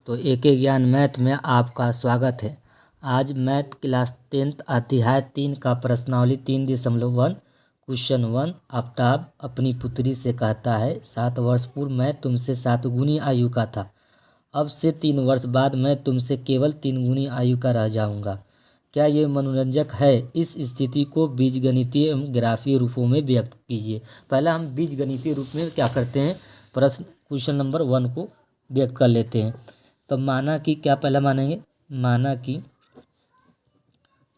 तो एके ज्ञान मैथ में आपका स्वागत है। आज मैथ क्लास 10th अध्याय 3 का प्रश्नावली 3.1 क्वेश्चन 1। आफ्ताब अपनी पुत्री से कहता है 7 वर्ष पूर्व मैं तुमसे 7 गुनी आयु का था, अब से 3 वर्ष बाद मैं तुमसे केवल 3 गुनी आयु का रह जाऊंगा। क्या ये मनोरंजक है? इस स्थिति को बीजगणितीय एवं ग्राफीय रूपों में व्यक्त कीजिए। पहला हम बीजगणितीय रूप में क्या करते हैं, प्रश्न क्वेश्चन नंबर 1 को व्यक्त कर लेते हैं। तो माना कि क्या पहला मानेंगे, माना कि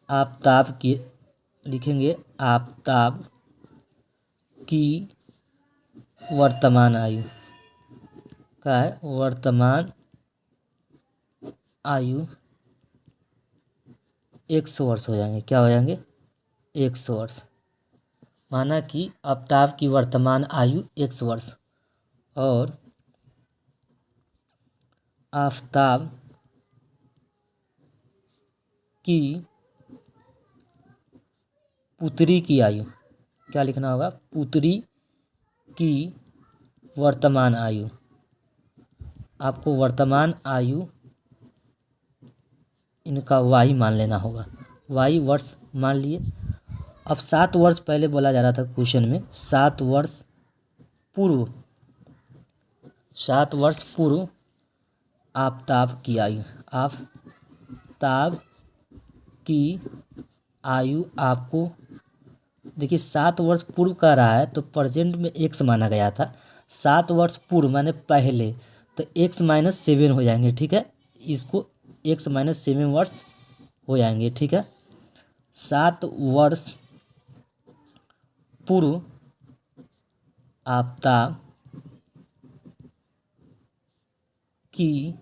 आफ्ताब की लिखेंगे आफ्ताब की वर्तमान आयु, क्या है वर्तमान आयु 100 वर्ष हो जाएंगे। क्या हो जाएंगे 100 वर्ष। माना कि आफ्ताब की वर्तमान आयु 100 वर्ष और आफ्ताब की पुत्री की आयु, क्या लिखना होगा, पुत्री की वर्तमान आयु। आपको वर्तमान आयु इनका वाई मान लेना होगा, वाई वर्ष मान लिए। अब 7 वर्ष पहले बोला जा रहा था क्वेश्चन में, 7 वर्ष पूर्व, 7 वर्ष पूर्व आफ्ताब की आयु, आफ्ताब की आयु आपको देखिए 7 वर्ष पूर्व का रहा है तो प्रेजेंट में x माना गया था। 7 वर्ष पूर्व माने पहले, तो x-7 हो जाएंगे, ठीक है। इसको x-7 वर्ष हो जाएंगे, ठीक है। 7 वर्ष पूर्व आफ्ताब की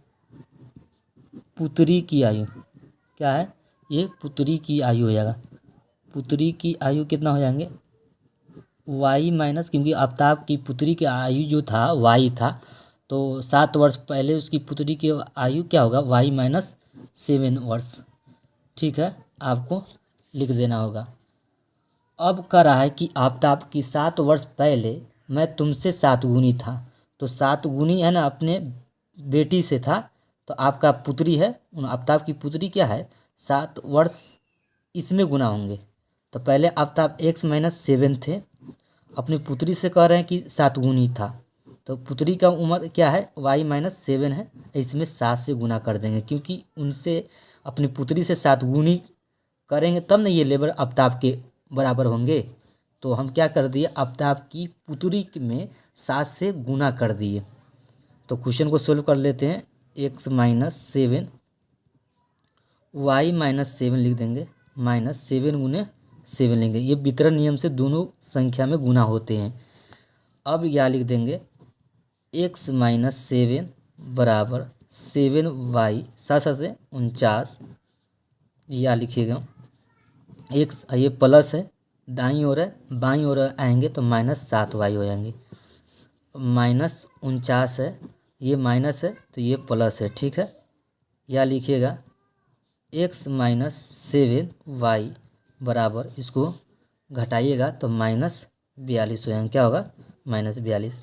पुत्री की आयु, क्या है ये पुत्री की आयु हो जाएगा। पुत्री की आयु कितना हो जाएंगे वाई माइनस, क्योंकि आफ्ताब की पुत्री की आयु जो था वाई था, तो 7 वर्ष पहले उसकी पुत्री की आयु क्या होगा y-7 वर्ष, ठीक है। आपको लिख देना होगा। अब कह रहा है कि आफ्ताब की 7 वर्ष पहले मैं तुमसे 7 गुनी था, तो 7 गुनी है ना अपने बेटी से था, तो आपका पुत्री है, आफ्ताब की पुत्री क्या है 7 वर्ष इसमें गुना होंगे। तो पहले आफ्ताब x-7 थे, अपनी पुत्री से कह रहे हैं कि 7 गुनी था, तो पुत्री का उम्र क्या है y-7 है, इसमें 7 से गुना कर देंगे, क्योंकि उनसे अपनी पुत्री से 7 गुनी करेंगे तब ना ये लेबर आफ्ताब के बराबर होंगे। तो हम क्या कर दिए, आफ्ताब की पुत्री में 7 से गुना कर दिए। तो क्वेश्चन को सोल्व कर लेते हैं। x-7 y-7 लिख देंगे, -7 गुने 7 लेंगे, ये वितरण नियम से दोनों संख्या में गुना होते हैं। अब यह लिख देंगे x-7 बराबर 7y 7 से 49, या लिखिएगा x, ये प्लस है दाईं ओर है, बाईं ओर आएंगे तो -7y हो जाएंगे। -49 है, ये माइनस है तो ये प्लस है, ठीक है। या लिखिएगा x-7y बराबर, इसको घटाइएगा तो -42 हो जाएंगे, क्या होगा -42।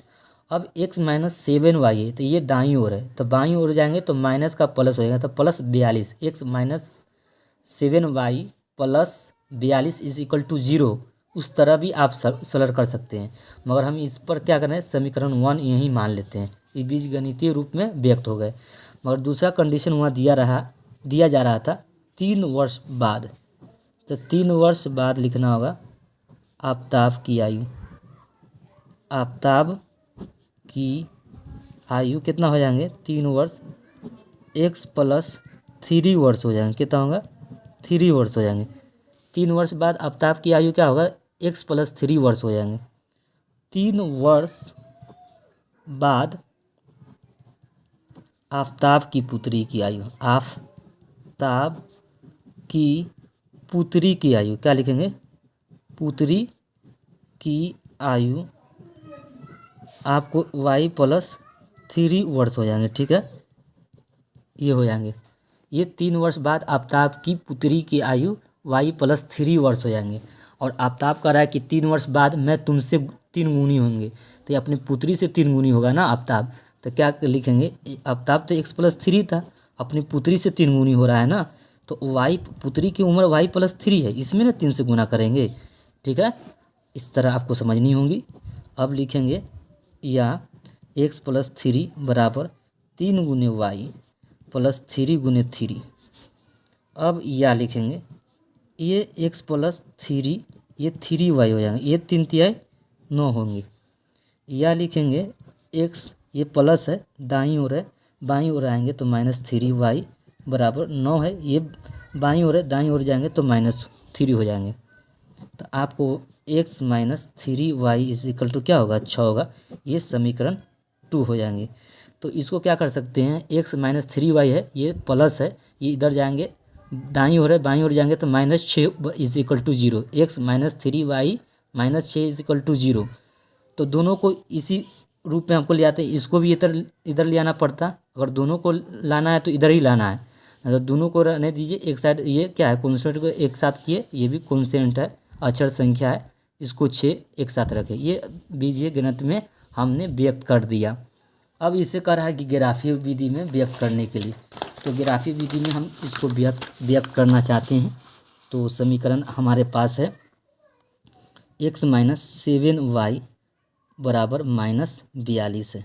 अब x-7y है तो ये दाईं ओर है, तो बाईं ओर जाएंगे तो माइनस का प्लस होएगा, तो +42, x-7y + 42 = 0। उस तरह भी आप सरल कर सकते हैं, मगर हम इस पर क्या करें, समीकरण 1 यही मान लेते हैं। ये बीजगणितीय रूप में व्यक्त हो गए। मगर दूसरा कंडीशन वहाँ दिया जा रहा था 3 वर्ष बाद, तो 3 वर्ष बाद लिखना होगा आफ्ताब की आयु, आफ्ताब की आयु कितना हो जाएंगे 3 वर्ष, x + 3 वर्ष हो जाएंगे, कितना होगा 3 वर्ष हो जाएंगे। 3 वर्ष बाद आफ्ताब की आयु क्या होगा x + 3 वर्ष हो जाएंगे। 3 वर्ष बाद आफ्ताब की पुत्री की आयु, आफ्ताब की पुत्री की आयु क्या लिखेंगे, पुत्री की आयु आपको y + 3 वर्ष हो जाएंगे, ठीक है। ये हो जाएंगे, ये 3 वर्ष बाद आफ्ताब की पुत्री की आयु y + 3 वर्ष हो जाएंगे। और आफ्ताब कह रहा है कि 3 वर्ष बाद मैं तुमसे 3 गुनी होंगे, तो ये अपनी पुत्री से 3 गुनी होगा ना आफ्ताब, तो क्या लिखेंगे, आफ्ताब तो x+3 था, अपनी पुत्री से 3 गुनी हो रहा है ना, तो y पुत्री की उम्र y+3 है, इसमें ना 3 से गुना करेंगे। ठीक है, इस तरह आपको समझनी होगी। अब लिखेंगे या x+3 बराबर 3 गुने y प्लस 3 गुने 3। अब या लिखेंगे ये x+3 ये 3y हो जाएंगे, ये 3 तिहाई 9 होंगे। या लिखेंगे x ये प्लस है दाईं ओर है, बाईं ओर आएंगे तो -3y बराबर 9 है, ये बाईं ओर है दाईं ओर जाएंगे तो -3 हो जाएंगे। तो आपको x - 3y is equal to क्या होगा, 6 होगा। ये समीकरण 2 हो जाएंगे। तो इसको क्या कर सकते हैं, x - 3y है, ये प्लस है, ये इधर जाएंगे दाईं ओर है, बाईं ओर जाएंगे तो -6 is equal to 0। x - 3y -6 is equal to 0। तो दोनों को इसी रूप में हमको ले आते हैं, इसको भी इधर ले आना पड़ता। अगर दोनों को लाना है तो इधर ही लाना है, मतलब दोनों को रहने दीजिए। एक साइड ये क्या है, कॉन्स्टेंट को एक साथ किए, ये भी कॉन्स्टेंट है, अचर संख्या है, इसको 6 एक साथ रखें। ये बीजीय गणित में हमने व्यक्त कर दिया। अब इसे कह रहा है कि ग्राफीय विधि में व्यक्त करने के लिए, तो ग्राफीय विधि में हम इसको व्यक्त करना चाहते हैं। तो समीकरण हमारे पास है x - 7y बराबर -42 है।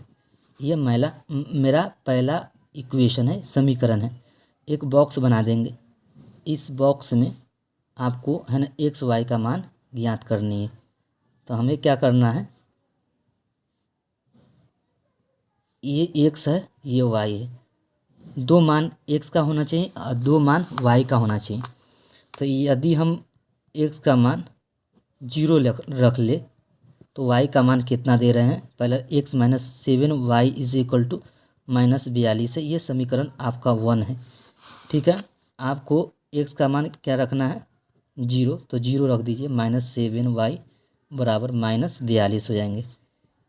ये मेरा पहला इक्वेशन है, समीकरण है। एक बॉक्स बना देंगे, इस बॉक्स में आपको है ना x y का मान ज्ञात करनी है। तो हमें क्या करना है, ये x है, ये y है, 2 मान x का होना चाहिए और 2 मान y का होना चाहिए। तो यदि हम x का मान 0 रख ले तो y का मान कितना दे रहे हैं, पहले x - 7y is equal to -42 है। ये समीकरण आपका 1 है। ठीक है, आपको x का मान क्या रखना है, 0, तो 0 रख दीजिए, -7y बराबर -42 हो जाएंगे।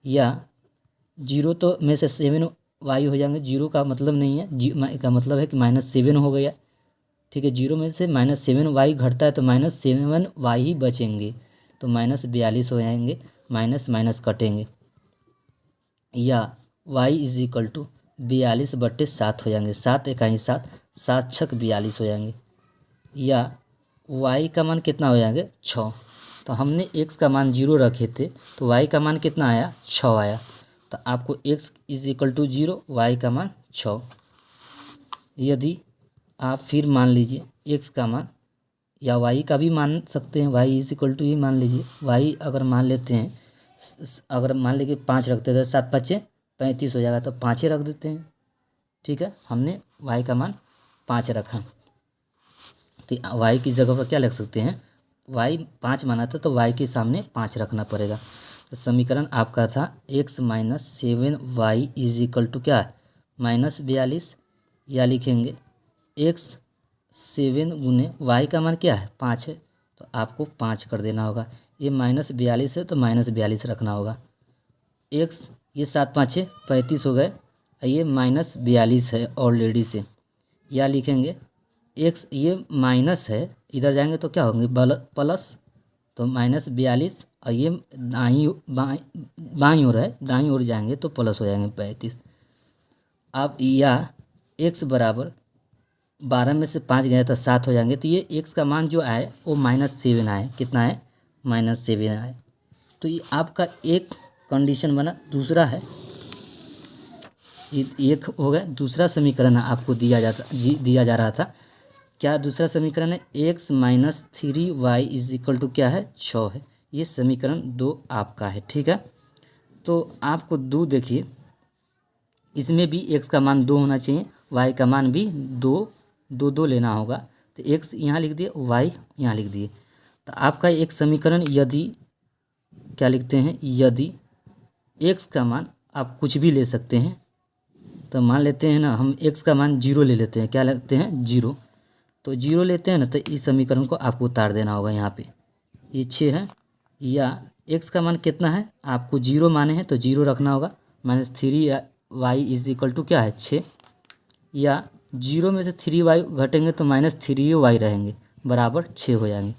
या 0 तो में से 7y हो जाएंगे, 0 का मतलब नहीं है, का मतलब है कि -7 हो गया। ठीक है, 0 में से -7y घटता है तो -7y ही बचेंगे, तो -42 हो जाएंगे, माइनस माइनस कटेंगे। या y इज इक्वल टू 42/7 हो जाएंगे, 7 इकाई 7, 7 छक 42 हो जाएंगे। या y का मान कितना हो जाएंगे, 6। तो हमने x का मान 0 रखे थे, तो y का मान कितना आया, 6 आया। तो आपको x is equal to 0, y का मान 6। यदि आप फिर मान लीजिए x का मान, या y का भी मान सकते हैं, y इज इक्वल टू ही मान लीजिए। y अगर मान लेते हैं, अगर मान लीजिए 5 रखते थे, 7 5 35 हो जाएगा, तो 5 रख देते हैं। ठीक है, हमने y का मान 5 रखा, तो y की जगह पर क्या लिख सकते हैं, y 5 माना था तो y के सामने 5 रखना पड़ेगा। तो समीकरण आपका था x - 7y is equal to क्या है, -42। या लिखेंगे x 7 गुने y का मान क्या है, 5 है, तो आपको 5 कर देना होगा। ये -42 है तो -42 रखना होगा। x ये 7 5 35 हो गए, ये -42 है ऑलरेडी से। या लिखेंगे x ये माइनस है, इधर जाएंगे तो क्या होंगे, प्लस, तो -42, और ये बाईं ओर है, दाईं ओर जाएंगे तो प्लस हो जाएंगे 35। अब या x बराबर 12 में से 5 गया तो 7 हो जाएंगे। तो ये x का मान जो आए वो -7 आए, कितना है, -7 आए। तो ये आपका एक कंडीशन बना। दूसरा है, एक हो गया, दूसरा समीकरण आपको दिया जा रहा था। क्या दूसरा समीकरण है, x - 3y is equal to क्या है, 6 है। ये समीकरण 2 आपका है। ठीक है, तो आपको 2 देखिए, इसमें भी x का मान 2 होना चाहिए, y का मान भी 2 लेना होगा। तो x यहाँ लिख दिए, y यहाँ लिख दिए। तो आपका एक समीकरण, यदि क्या लिखते हैं, यदि x का मान आप कुछ भी ले सकते हैं, तो मान लेते हैं ना हम x का मान 0 ले लेते हैं, क्या लेते हैं, 0। तो 0 लेते हैं ना, तो इस समीकरण को आपको उतार देना होगा यहाँ पे, ये 6 है। या x का मान कितना है, आपको 0 माने हैं तो 0 रखना होगा, -3y इज इक्वल टू क्या है, 6। या 0 में से 3y घटेंगे तो -3y रहेंगे, बराबर 6 हो जाएंगे।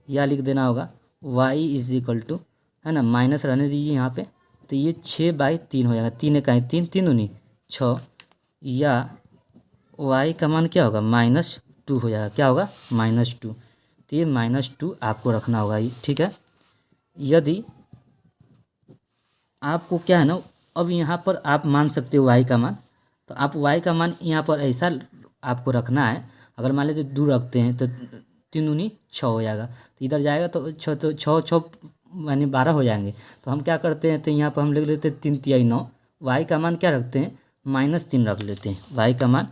या लिख देना होगा y इज इक्वल टू, है ना, माइनस रहने दीजिए यहाँ पे, तो ये 6/3 हो जाएगा। 3 इकाई 3, 3 दूनी 6, या y का मान क्या होगा -2 हो जाएगा। क्या होगा -2। तो ये -2 आपको रखना होगा, ठीक है। यदि आपको क्या है ना, अब यहाँ पर आप मान सकते हो y का मान, तो आप y का मान यहाँ पर ऐसा आपको रखना है। अगर मान लीजिए 2 रखते हैं तो 3 दूनी 6 हो जाएगा, तो इधर जाएगा तो 6, तो 6 यानी 12 हो जाएंगे। तो हम क्या करते हैं, तो यहाँ पर हम लिख लेते हैं 3 तिहाई 9। y का मान क्या रखते हैं -3 रख लेते हैं। y का मान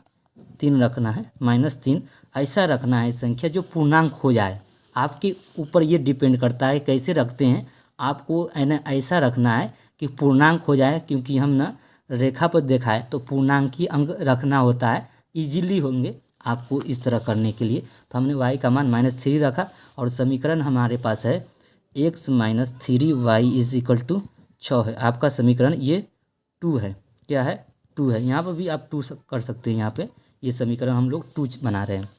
3 रखना है, -3 ऐसा रखना है संख्या जो पूर्णांक हो जाए। आपके ऊपर ये डिपेंड करता है कैसे रखते हैं। आपको ऐसा रखना है कि पूर्णांक हो जाए, क्योंकि हम ना रेखा पर देखा है तो पूर्णांकी अंक रखना होता है, इजीली होंगे आपको इस तरह करने के लिए। तो हमने y का मान -3 रखा और समीकरण हमारे पास है x - 3y = 6 है। आपका समीकरण ये 2 है। क्या है 2 है। यहाँ पर भी आप 2 कर सकते हैं। यहाँ पे ये समीकरण हम लोग 2 बना रहे हैं।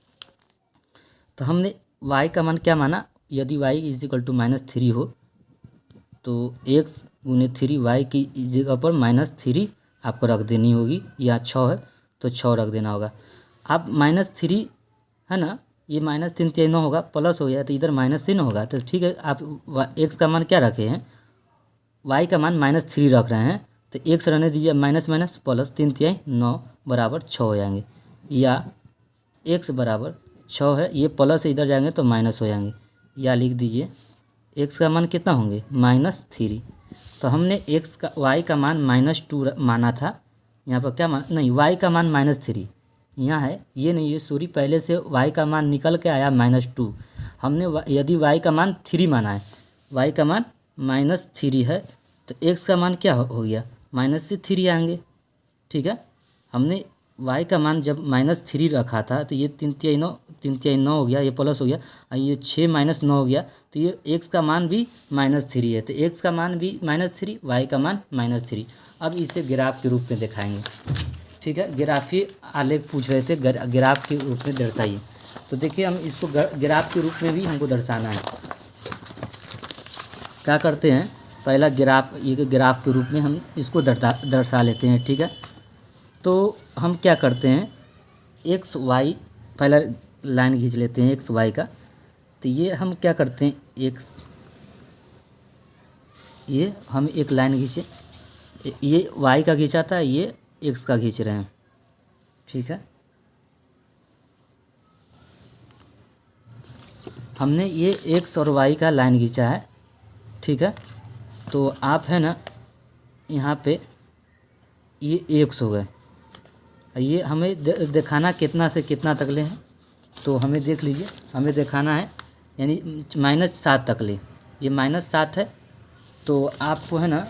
तो हमने y का मान क्या माना, यदि y = -3 हो तो x × 3y की जगह पर -3 आपको रख देनी होगी, या 6 है तो 6 रख देना होगा। आप -3 है ना, ये -3 3 9 होगा, प्लस हो गया तो इधर -3 होगा। तो ठीक है, आप x का मान क्या रखे हैं, y का मान -3 रख रहे हैं, तो x रहने दीजिए, माइनस माइनस प्लस 3 तिहाई 9 = 6 हो जाएंगे, या x = 6 है, ये प्लस से इधर जाएंगे तो माइनस हो जाएंगे, या लिख दीजिए x का मान कितना होंगे -3। तो हमने x का y का मान -2 माना था। यहाँ पर क्या मान, नहीं y का मान -3 यहाँ है, ये नहीं है सॉरी, पहले से y का मान निकल के आया -2। हमने यदि y का मान 3 माना है, y का मान -3 है, तो x का मान क्या हो गया -3 आएंगे। ठीक है, हमने y का मान जब -3 रखा था तो ये 3 तिहाई 9 हो गया, ये प्लस हो गया, और ये 6 - 9 हो गया, तो ये x का मान भी -3 है। तो x का मान भी -3, y का मान -3। अब इसे ग्राफ के रूप में दिखाएंगे। ठीक है, ग्राफी आलेख पूछ रहे थे, ग्राफ के रूप में दर्शाइए। तो देखिए हम इसको ग्राफ के रूप में भी हमको दर्शाना है। क्या करते हैं, पहला ग्राफ, ये ग्राफ के रूप में हम इसको दर्शा लेते हैं। ठीक है, तो हम क्या करते हैं, एक्स वाई पहला लाइन खींच लेते हैं एक्स वाई का। तो ये हम क्या करते हैं, एक्स, ये हम एक लाइन खींचे, ये वाई का खींचा था, ये एक्स का खींच रहे हैं। ठीक है, हमने ये एक्स और वाई का लाइन खींचा है। ठीक है, तो आप है ना यहाँ पे ये एक्स हो गए, ये हमें दिखाना कितना से कितना तक ले हैं, तो हमें देख लीजिए, हमें दिखाना है यानी -7 तक ले, ये -7 है। तो आपको है ना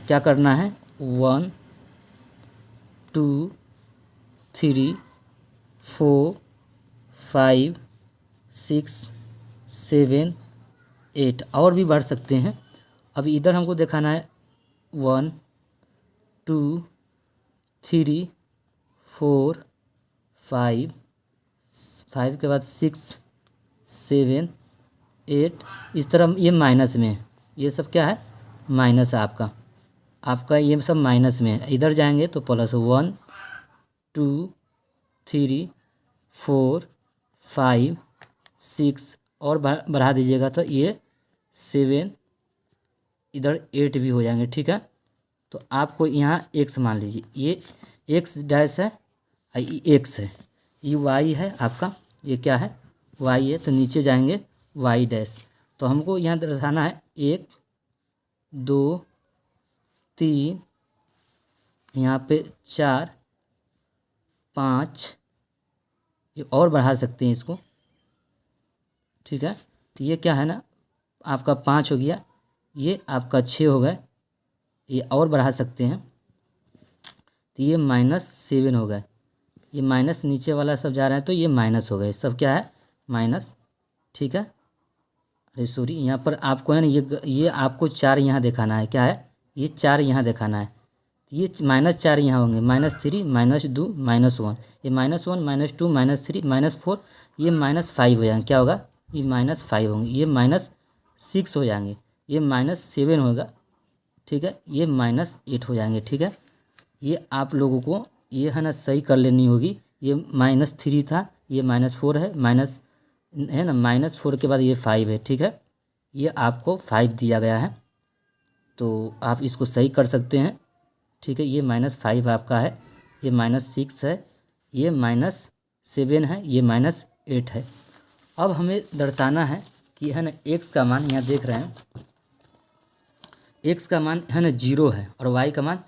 क्या करना है, 1 2 3 4 5 6 7 8, और भी बढ़ सकते हैं। अभी इधर हमको दिखाना है 1 2 3 4 5 के बाद 6 7 8, इस तरह ये माइनस में है, ये सब क्या है माइनस है आपका ये सब माइनस में है। इधर जाएंगे तो प्लस 1 2 3 4 5 6, और बढ़ा दीजिएगा तो ये 7, इधर 8 भी हो जाएंगे। ठीक है, तो आपको यहाँ x मान लीजिए, ये x डैश है, ये x है, ये y है आपका, ये क्या है y है, तो नीचे जाएंगे y डैश। तो हमको यहाँ दर्शाना है 1 2 3, यहाँ पे 4 5, ये और बढ़ा सकते हैं इसको। ठीक है, तो ये क्या है ना आपका 5 हो गया, ये आपका 6 हो गए, ये और बढ़ा सकते हैं, तो ये -7 हो गए, ये माइनस नीचे वाला सब जा रहा है तो ये माइनस हो गए, सब क्या है माइनस। ठीक है, अरे सॉरी, यहाँ पर आपको है ना ये आपको 4 यहाँ दिखाना है, क्या है ये 4 यहाँ दिखाना है, ये -4 यहाँ होंगे, -3 -2 -1, ये -1 -2 -3 -4, ये -5 हो जाएंगे, क्या होगा ये -5 होंगे, ये -6 हो जाएंगे, ये -7 होगा। ठीक है, ये -8 हो जाएंगे। ठीक है, ये आप लोगों को ये है ना सही कर लेनी होगी। ये -3 था, ये -4 है, माइनस है ना, -4 के बाद ये 5 है। ठीक है, ये आपको 5 दिया गया है, तो आप इसको सही कर सकते हैं। ठीक है, ये -5 आपका है, ये -6 है, ये -7 है, ये -8 है। अब हमें दर्शाना है कि है ना x का मान, यहाँ देख रहे हैं x का मान है ना 0 है और y का मान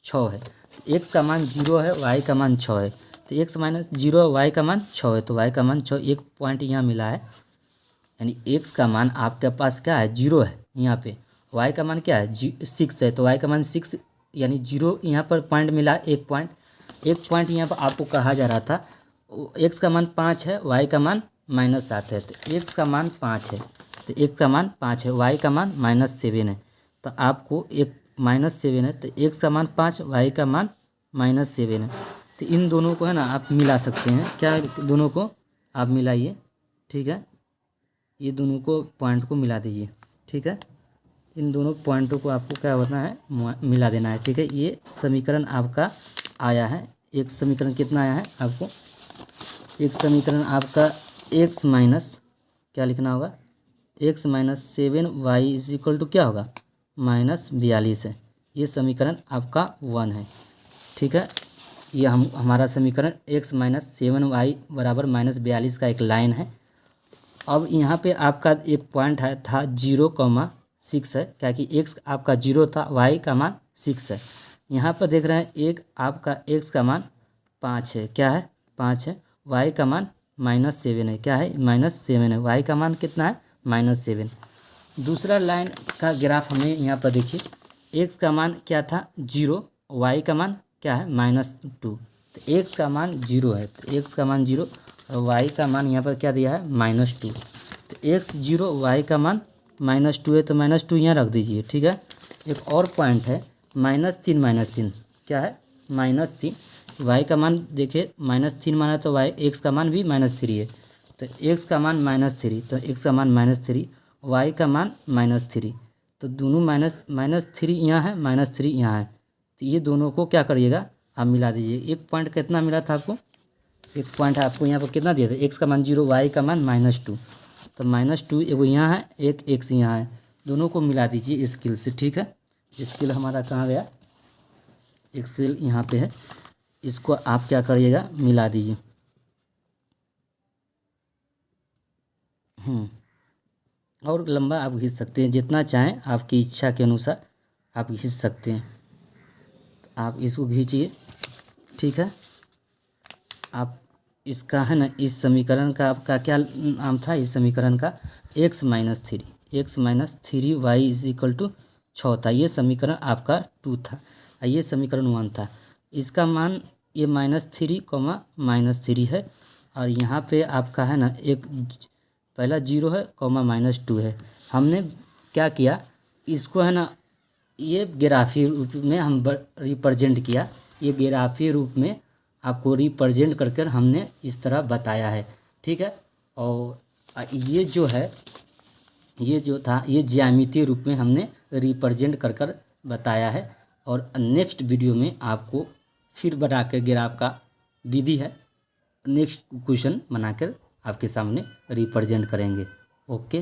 6 है। तो x का मान 0 है, y का मान 6 है, तो x -0 y का मान 6 है, तो y का मान 6, एक पॉइंट यहाँ मिला है। यानी x का मान आपके पास क्या है 0 है यहाँ पे, y का मान क्या है 6 है, तो y का मान 6 यानी 0 यहाँ पर पॉइंट मिला, एक पॉइंट यहाँ पर आपको कहा जा रहा था। x का मान 5 है, y का मान -7 है, तो x का मान 5 है, तो x का मान 5 है, y का मान -7 है, तो आपको एक -7 है, तो x का मान 5, y का मान -7 है। तो इन दोनों को है ना आप मिला सकते हैं, क्या दोनों को आप मिलाइए। ठीक है, ये दोनों को पॉइंट को मिला दीजिए। ठीक है, इन दोनों पॉइंटों को आपको क्या होना है, मिला देना है। ठीक है, ये समीकरण आपका आया है। एक समीकरण कितना आया है आपको, एक समीकरण आपका x माइनस क्या लिखना होगा, x -7 y = क्या होगा -42 है। ये समीकरण आपका 1 है। ठीक है, ये हमारा समीकरण x -7 y बराबर -42 का एक लाइन है। अब यहाँ पे आपका एक पॉइंट है था 0,6 है, क्या कि x आपका 0 था, y का मान 6 है। यहाँ पर देख रहे हैं एक आपका x का मान 5 है, क्या है 5 है, y का मान -7 है, क्या है -7 है, y का मान कितना है -7। दूसरा लाइन का ग्राफ हमें यहाँ पर देखिए, x का मान क्या था 0, y का मान क्या है -2, तो x का मान 0 है, तो x का मान 0 और y का मान यहाँ पर क्या दिया है -2, तो x 0 y का मान -2 है, तो -2 यहाँ रख दीजिए। ठीक है, एक और पॉइंट है -3 क्या है -3, y का मान देखिए -3 माना तो y x का मान भी -3 है, तो x का मान -3, तो x का मान -3, y का मान -3, तो दोनों -3 यहाँ है, -3 यहाँ है, तो ये दोनों को क्या करिएगा आप मिला दीजिए। एक पॉइंट कितना मिला था आपको, एक पॉइंट आपको यहाँ पर कितना दिया था, x का मान 0 y का मान -2, तो -2 एगो यहाँ है, एक x यहाँ है, दोनों को मिला दीजिए स्केल से। ठीक है, स्केल हमारा कहाँ गया, एक्सेल यहाँ पे है, इसको आप क्या करिएगा मिला दीजिए। और लंबा आप खींच सकते हैं, जितना चाहें आपकी इच्छा के अनुसार आप खींच सकते हैं, आप इसको खींचिए। ठीक है, आप इसका है ना, इस समीकरण का आपका क्या नाम था, इस समीकरण का x -3 y = 6 था, ये समीकरण आपका 2 था, ये समीकरण 1 था। इसका मान ये -3, -3 है, और यहाँ पे आपका है ना एक पहला 0 है, -2 है। हमने क्या किया, इसको है ना ये ग्राफी रूप में हम रिप्रेजेंट किया, ये ग्राफी रूप में आपको रिप्रेजेंट कर कर हमने इस तरह बताया है। ठीक है, और ये जो है, ये जो था ये ज्यामितीय रूप में हमने रिप्रेजेंट कर कर बताया है। और नेक्स्ट वीडियो में आपको फिर बना के ग्राफ का विधि है, नेक्स्ट क्वेश्चन बनाकर आपके सामने रिप्रेजेंट करेंगे। ओके।